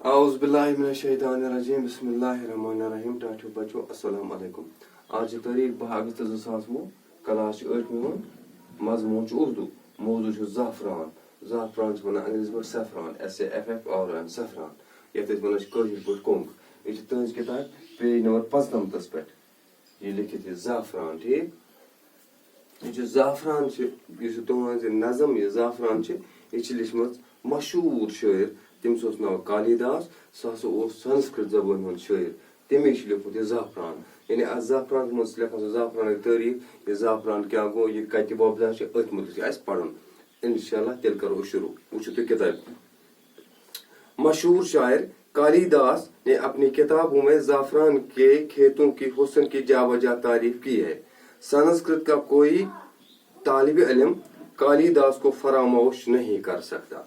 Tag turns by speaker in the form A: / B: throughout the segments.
A: اعوذ باللہ من الشیطان الرجیم بسم اللہ الرحمن الرحیم ٹاٹھو بچو السلام علیکم آج تاریخ 2 اگست 2020 کلاس 8 میون مضمون اردو موضوع زعفران زعفران ونان انگریزی پٲٹھۍ سیفران SAFFRAN سیفران یتھ أسۍ ونان کٲشِر پٲٹھۍ کۄنٛگ یہ چھِ تُہنٛز کِتاب پیج نمبر 95 پٮ۪ٹھ یہ لیکھِتھ زعفران ٹھیک یہ چھُ زعفران چھِ یُس تُہنٛز نظم یہ زعفران چھِ یہ چھِ لیچھمٕژ مشہوٗر شٲعر تٔمِس اوس ناو کالیداس سُہ ہسا اوس سنسکرت زبٲنۍ ہُنٛد شٲعر تٔمے چھُ لیوٗکھمُت یہِ زعفران یعنی اتھ زعفرانس منٛز چھِ لیکھان سُہ زعفرانٕچ تٲریٖخ یہِ زعفران کیٛاہ گوٚو یہِ کتہِ وۄپدان چھُ أتھۍ مُتعلِق چھُ اَسہِ پرُن انشاء اللہ تیٚلہِ کرو أسۍ شروع وٕچھِو تُہۍ کِتابہِ مشہوٗر شاعر کالیداس نے اپنی کتابوں میں زعفران کے کھیتوں کی حسن کی جا بجا تعریف کی ہے سنسکرت کا کوئی طالب علم کالیداس کو فراموش نہیں کر سکتا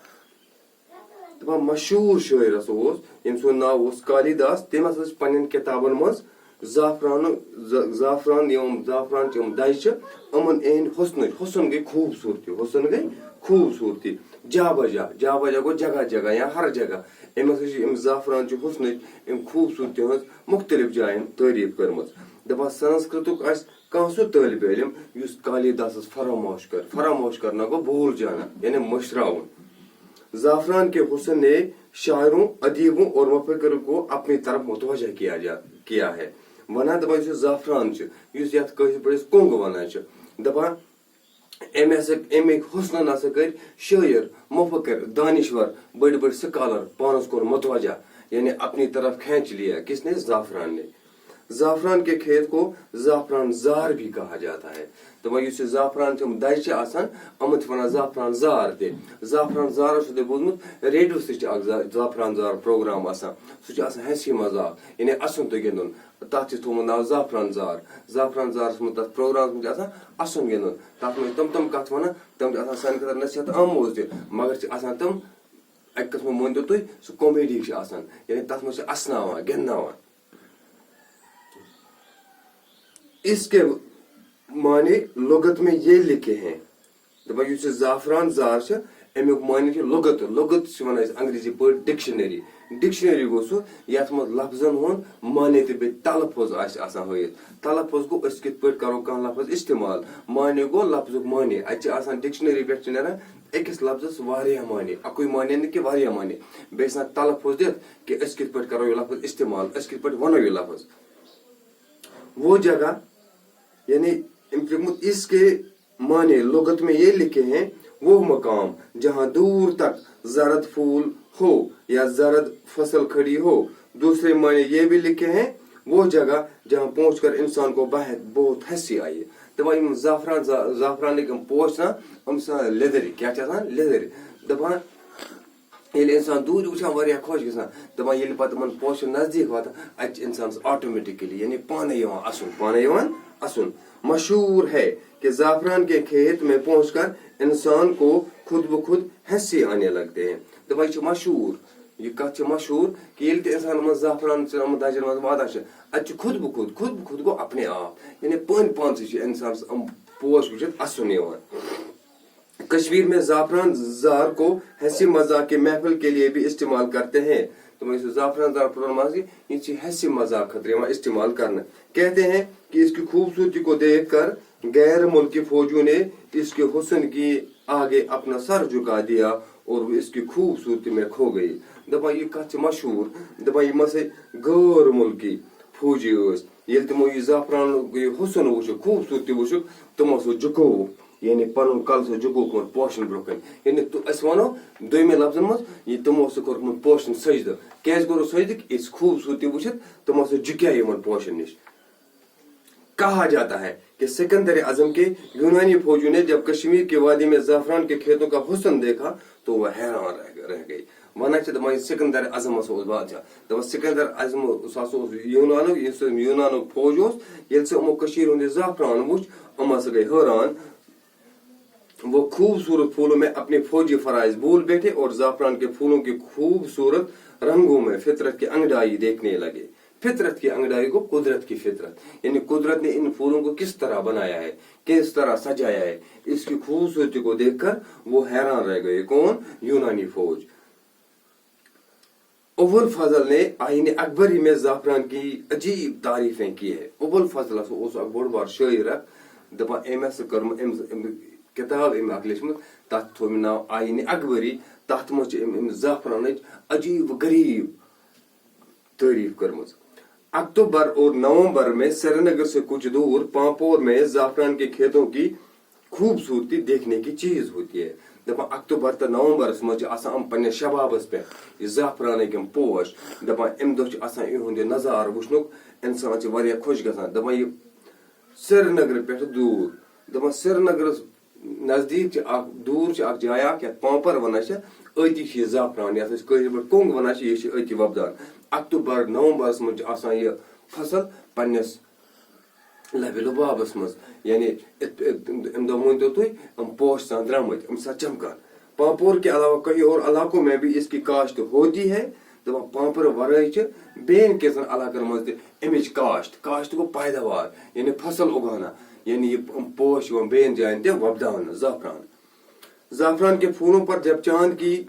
A: دپان مشہوٗر شٲعر ہسا اوس ییٚمہِ سُنٛد ناو اوس کالیداس تٔمۍ ہسا چھِ پننٮ۪ن کِتابن منٛز زعفران یِم زعفران چھِ یِم دَجہِ چھِ یِمن یِہٕنٛدۍ حسن گٔے خوٗبصوٗرتی جا بجا گوٚو جگہ جگہ یا ہر جگہ أمۍ ہسا چھِ أمۍ زعفران چہِ حسنٕچ أمۍ خوٗبصوٗرتی ہٕنٛز مُختٔلِف جاین تعریٖف کٔرمٕژ دپان سنسکرتُک آسہِ کانٛہہ سُہ طٲلبہِ علم یُس کالیداسس فراموش کرنا گوٚو بھوٗل جانا یعنی مٔشراوُن زعفران کے حسن نے شاعروں ادیبوں اور مفکروں کو اپنی طرف متوجہ کیا ہے ونان دپان یُس زعفران چھُ یُس یتھ کٲشِر پٲٹھۍ أسۍ کۄنٛگ ونان چھِ دپان امیِکۍ حسنن ہسا کٔرۍ شٲعر مفکر دانشور بٔڑۍ بٔڑۍ سکالر پانس کُن متوجہ یعنی اپنی طرف کھینچ لیا کس نے زعفران نے زعفران کے کھیت کو زعفران زار بھی کہا جاتا ہے دپان یُس یہِ زعفران تِم دَجہِ چھِ آسان یِمن چھِ ونان زعفران زار تہِ زعفران زارس چھُو تۄہہِ بوٗزمُت ریڈیو تہِ چھُ اکھ زعفران زار پروگرام آسان سُہ چھُ آسان ہسی مزاق یعنی اسُن تہٕ گِنٛدُن تتھ چھُ تھوٚومُت ناو زعفران زارس منٛز تتھ پروگرامس منٛز چھُ آسان اسُن گِنٛدُن تتھ منٛز چھِ تِم کتھ ونان تِم چھِ آسان سانہِ خٲطرٕ نصیحت آموز تہِ مگر چھِ آسان تِم اکہِ قٕسمہٕ مٲنتو تُہۍ سُہ کومیڈی چھِ آسان یعنی تتھ منٛز چھِ اسناوان گِنٛدناوان اس کے معنی لغت میں یہ لکھے ہیں دپان یُس یہِ زعفران زار چھِ امیُک معنی چھُ لغت چھِ ونان أسۍ انگریزی پٲٹھۍ ڈکشنری گوٚو سُہ یتھ منٛز لفظن ہُنٛد معنی تہٕ بیٚیہِ تلفظ آسہِ آسان ہٲیِتھ تلفظ گوٚو أسۍ کِتھ پٲٹھۍ کرو کانٛہہ لفظ استعمال معنی گوٚو لفظُک معنی اتہِ چھِ آسان ڈکشنری پٮ۪ٹھ چھِ نیران أکِس لفظس واریاہ معنی اکُے معنی نہٕ کینٛہہ واریاہ معنی بیٚیہِ آسان تلفظ دِتھ کہِ أسۍ کِتھ پٲٹھۍ کرو یہِ لفظ استعمال أسۍ کِتھ پٲٹھۍ ونو یہِ لفظ وہ جگہ یعنی اس کے معنی لغت میں یہ لکھے ہیں وہ مقام جہاں دور تک زرد پھول ہو یا زرد فصل کھڑی ہو دوسرے معنی یہ بھی لکھے ہیں وہ جگہ جہاں پہنچ کر انسان کو بہت ہنسی آئی دپان یِم زعفرانٕکۍ یِم پوش چھِ آسان یِم چھِ آسان لیٚدٕرۍ کیٛاہ چھِ آسان لیٚدٕرۍ دپان ییٚلہِ اِنسان دوٗرِ وٕچھان واریاہ خۄش گژھان دپان ییٚلہِ پتہٕ یِمن پوشن نزدیٖک واتان اتہِ چھِ انسانس آٹومیٹکلی یعنی پانے یِوان اسُن مشہور ہے کہ زعفران کے کھیت میں پہنچ کر انسان کو خود بخود ہنسی آنے لگتے ہیں دپان یہِ چھُ مشہوٗر یہِ کتھ چھِ مشہوٗر کہ ییٚلہِ تہِ انسان یِمن زعفران یِمن دَجن منٛز واتان چھِ اتہِ چھُ خود بخود گوٚو اپنے آپ یعنی پانسٕے چھُ انسانس یِم پوش وٕچھِتھ اسُن یِوان کشمیر میں زعفران زار کو ہنسی مذاق کے محفل کے لیے بھی استعمال کرتے ہیں دپان یُس زعفران زار پروگرام یہِ چھِ ہنسی مذاق خٲطرٕ یِوان استعمال کرنہٕ کہتے ہیں کہ اس کی خوبصورتی کو دیکھ کر غیر ملکی فوجیوں نے اس کے حسن کی آگے اپنا سر جھکا دیا اور وہ اس کی خوبصورتی میں کھو گئی دپان یہِ کتھ چھِ مشہوٗر دپان یِم ہسا غٲر مُلکی فوجی ٲسۍ ییٚلہِ تِمو یہِ زعفرانُک یہِ حسن وٕچھُکھ خوبصورتی وٕچھُکھ تِمو سُہ جُکووُکھ یعنی پنُن کلہٕ سُہ جُکووُکھ پوشن برونٛہہ کَنہِ یعنی أسۍ وَنو دوٚیمہِ لفظن منٛز یہِ تِمو سُہ کوٚرمُت پوشن سجدٕ کیازِ کوٚرُکھ سجدٕ یِژھ خوبصورتی وٕچھِتھ تِمو سُہ جُکیٛاے یِمن پوشن نِش کہا جاتا ہے کہ سکندر اعظم کے یونانی فوجیوں نے جب کشمیر کے وادی میں زعفران کے کھیتوں کا حسن دیکھا تو وہ حیران رہ گئی ونان چھِ دپان سکندر اعظم ہسا اوس بادشاہ دپان سکندر اعظم سُہ ہسا اوس یوٗنانُک فوج اوس ییٚلہِ سُہ یِمو کٔشیٖرِ ہُنٛد یہِ زعفران وُچھ یِم ہسا گٔے حٲران وہ خوبصورت پھولوں میں اپنے فوجی فرائض بھول بیٹھے اور زعفران کے پھولوں کی خوبصورت رنگوں میں فطرت کی انگڑائی دیکھنے لگے فطرت کی انگڑائی کو قدرت کی فطرت یعنی قدرت نے ان پھولوں کو کس طرح بنایا ہے کس طرح سجایا ہے اس کی خوبصورتی کو دیکھ کر وہ حیران رہ گئے کون یونانی فوج ابو الفضل نے آئین اکبری میں زعفران کی عجیب تعریفیں کی ہے. ابو الفضل ہسا بوڑ بار شاعر دپان أمۍ ہسا کٔرمٕژ کتاب أمۍ اکھ لیچھمٕژ تتھ تھوٚو مےٚ ناو آئین اکبری. تتھ منٛز چھِ أمۍ زعفرانٕچ عجیب و غریب تعریف کٔرمٕژ. اکتوبر اور نومبر میں سری نگر سے کچھ دور پامپور میں زعفران کے کھیتوں کی خوبصورتی دیکھنے کی چیز ہوتی ہے. دپان اکتوبر تو نومبرس مز آسان پنس شبابس پہ یہ زعفرانک یم پوش. دپان ام دہ آسان یہند یہ نظارہ وچھنک انسان واریاہ خوش گژھان. دپان یہ سری نگر پہ دور. دپان سری نگرس نزدیک دور اخ جاے اخ یتھ پامپر ونان اتی یہ زعفران یتھ أسۍ کٲشِر پٲٹھۍ کۄنٛگ ونان یہ اتی وۄپدان. اکتوبر نومبرس مز آسان یہ فصل پنس لبِ لبابس مز. یعنی ام دہ ؤنتو تُہۍ ام پوش سان درامٕتۍ ام ساتھ چمکان. پامپور کے علاوہ کئی اور علاقوں میں بھی اس کی کاشت ہوتی ہے. دپان پامپر ورٲے چھِ بیٚیَن کینٛژن علاقن منٛز تہِ امِچ کاشت. کاشت گوٚو پیداوار یعنی فصل اگانا. یعنی یہ پوش یِوان بیٚیَن جاین تہِ وۄپداونہٕ. زعفران زعفران کے پھولوں پر جب چاند کی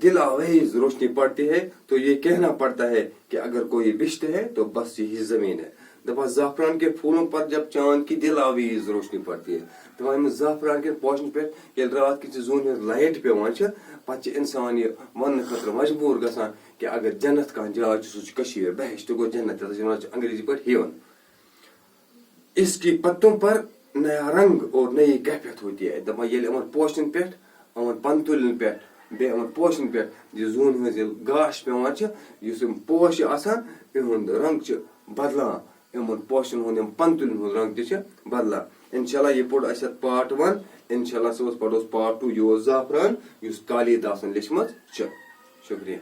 A: دل آویز روشنی پڑتی ہے تو یہ کہنا پڑتا ہے کہ اگر کوئی بشت ہے تو بس یہی زمین ہے. دپان زعفران کے پھولوں پر جب چاند کی دل آویز روشنی پڑتی ہے. دپان زعفران کے پوشن پہ ییٚلہِ رات کِس زوٗنہِ ہٕنٛز لایٹ پیوان چھِ پتہٕ چھِ انسان یہ وننہٕ خٲطرٕ مجبوٗر گژھان کہ اگر جنت کانٛہہ جاے چھِ سُہ چھِ کٔشیٖر. بہشت گوٚو جنت یتھ ونان چھِ انگریزی پٲٹھۍ ہیون. اس کی پتوں پر نیا رنگ اور نئی کیفیت ہوتی ہے. دپان ییٚلہِ یِمن پوشن پٮ۪ٹھ یِمن پنتُلین پٮ۪ٹھ بیٚیہِ یِمن پوشن پٮ۪ٹھ یہِ زوٗنہِ ہٕنٛز ییٚلہِ گاش پیوان چھِ یُس یِم پوش چھِ آسان یِہُنٛد رنگ چھُ بدلان. یِمن پوشن ہُنٛد یِم پنتُلین ہُنٛد رنگ تہِ چھُ بدلان. انشاءاللہ یہ پوٚر اَسہِ پارٹ 1. انشاءاللہ صُبحس پرو پارٹ 2 یہ اوس زعفران یُس کالید آسان لیچھمٕژ چھِ. شُکریہ.